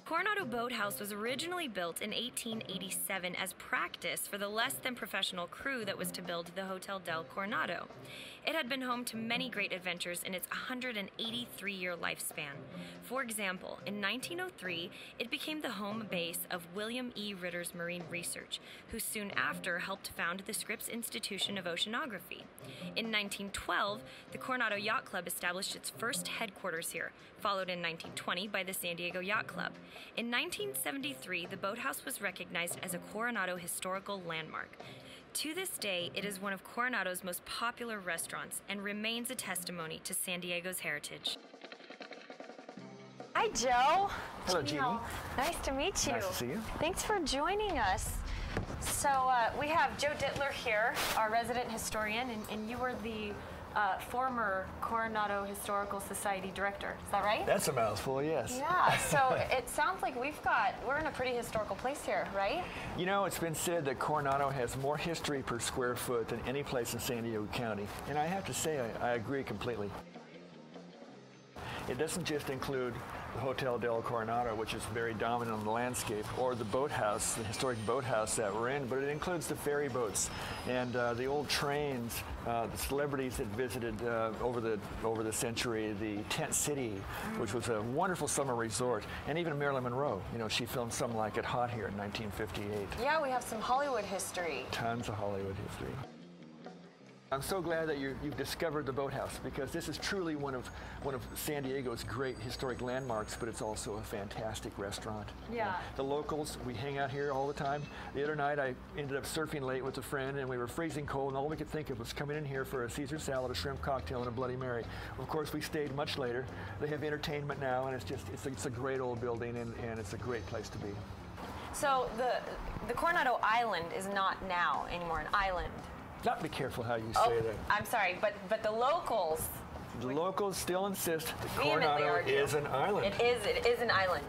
Coronado Boathouse was originally built in 1887 as practice for the less than professional crew that was to build the Hotel del Coronado. It had been home to many great adventures in its 183-year lifespan. For example, in 1903, it became the home base of William E. Ritter's Marine Research, who soon after helped found the Scripps Institution of Oceanography. In 1912, the Coronado Yacht Club established its first headquarters here, followed in 1920 by the San Diego Yacht Club. In 1973, the boathouse was recognized as a Coronado Historical Landmark. To this day, it is one of Coronado's most popular restaurants and remains a testimony to San Diego's heritage. Hi, Joe. Hello, Jeannie. Nice to meet you. Nice to see you. Thanks for joining us. So we have Joe Dittler here, our resident historian, and you were the former Coronado Historical Society director. Is that right? That's a mouthful, yes. Yeah, so it sounds like we're in a pretty historical place here, right? You know, it's been said that Coronado has more history per square foot than any place in San Diego County. And I have to say, I agree completely. It doesn't just include the Hotel del Coronado, which is very dominant on the landscape, or the boathouse, the historic boathouse that we're in, but it includes the ferry boats and the old trains, the celebrities that visited over the century, the Tent City, which was a wonderful summer resort, and even Marilyn Monroe. You know, she filmed Some Like It Hot here in 1958. Yeah, we have some Hollywood history. Tons of Hollywood history. I'm so glad that you've discovered the boathouse, because this is truly one of San Diego's great historic landmarks, but it's also a fantastic restaurant. Yeah. The locals, we hang out here all the time. The other night I ended up surfing late with a friend, and we were freezing cold, and all we could think of was coming in here for a Caesar salad, a shrimp cocktail, and a Bloody Mary. Of course, we stayed much later. They have entertainment now, and it's a great old building, and it's a great place to be. So the Coronado Island is not now anymore an island. Not be careful how you say that. I'm sorry, but the locals. The locals still insist that Coronado is an island. It is an island.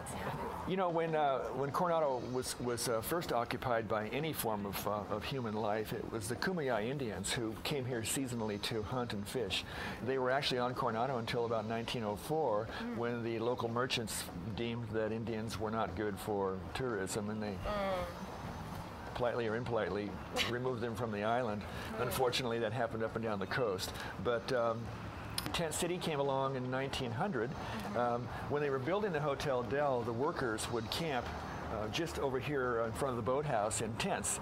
You know, when Coronado was first occupied by any form of human life, it was the Kumeyaay Indians who came here seasonally to hunt and fish. They were actually on Coronado until about 1904, when the local merchants deemed that Indians were not good for tourism, and they politely or impolitely removed them from the island. Unfortunately, that happened up and down the coast. But Tent City came along in 1900. When they were building the Hotel Del, the workers would camp just over here in front of the boathouse in tents.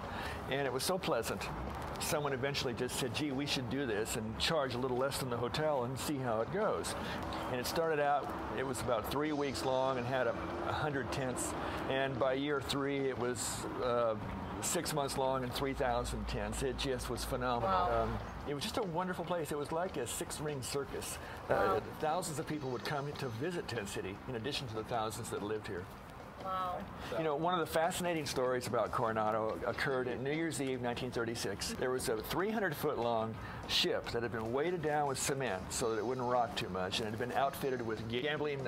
And it was so pleasant. Someone eventually just said, gee, we should do this and charge a little less than the hotel and see how it goes. And it started out, it was about 3 weeks long and had 100 tents. And by year 3, it was 6 months long and 3,000 tents. It just was phenomenal. Wow. It was just a wonderful place. It was like a 6-ring circus. Wow. Thousands of people would come to visit Tent City, in addition to the thousands that lived here. Wow. You know, one of the fascinating stories about Coronado occurred in New Year's Eve, 1936. There was a 300-foot-long ship that had been weighted down with cement so that it wouldn't rock too much, and it had been outfitted with gambling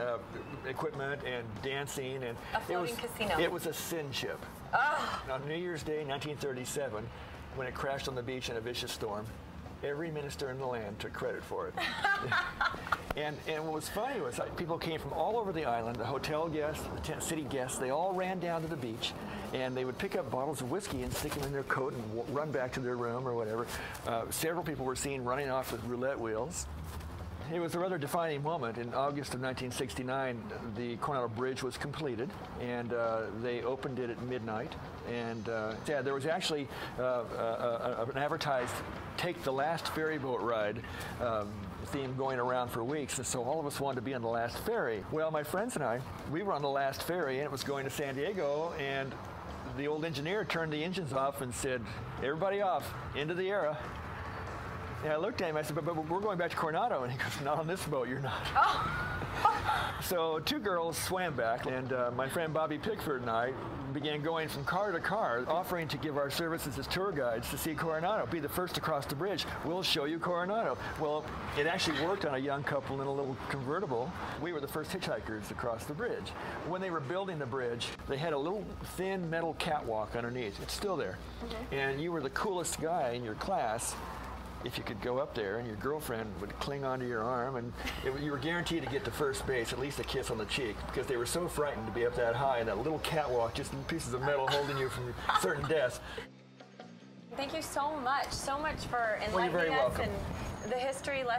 equipment and dancing. And a floating casino. It was a sin ship. Oh. On New Year's Day, 1937, when it crashed on the beach in a vicious storm, every minister in the land took credit for it. And what was funny was people came from all over the island, the hotel guests, the Tent City guests, they all ran down to the beach, and they would pick up bottles of whiskey and stick them in their coat and run back to their room or whatever. Several people were seen running off with roulette wheels. It was a rather defining moment. In August of 1969, the Coronado Bridge was completed, and they opened it at midnight. And yeah, there was actually an advertised "Take the Last Ferry Boat Ride" theme going around for weeks, and so all of us wanted to be on the last ferry. Well, my friends and I, we were on the last ferry, and it was going to San Diego, and the old engineer turned the engines off and said, "Everybody off, into the Era." And I looked at him, I said, but we're going back to Coronado. And he goes, not on this boat, you're not. Oh. So 2 girls swam back, and my friend Bobby Pickford and I began going from car to car, offering to give our services as tour guides to see Coronado. Be the first to cross the bridge. We'll show you Coronado. Well, it actually worked on a young couple in a little convertible. We were the first hitchhikers to cross the bridge. When they were building the bridge, they had a little thin metal catwalk underneath. It's still there. And you were the coolest guy in your class if you could go up there and your girlfriend would cling onto your arm, and you were guaranteed to get to first base, at least a kiss on the cheek, because they were so frightened to be up that high and that little catwalk just in pieces of metal holding you from certain deaths. Thank you so much for Well, you're very enlightening us welcome. and the history lesson.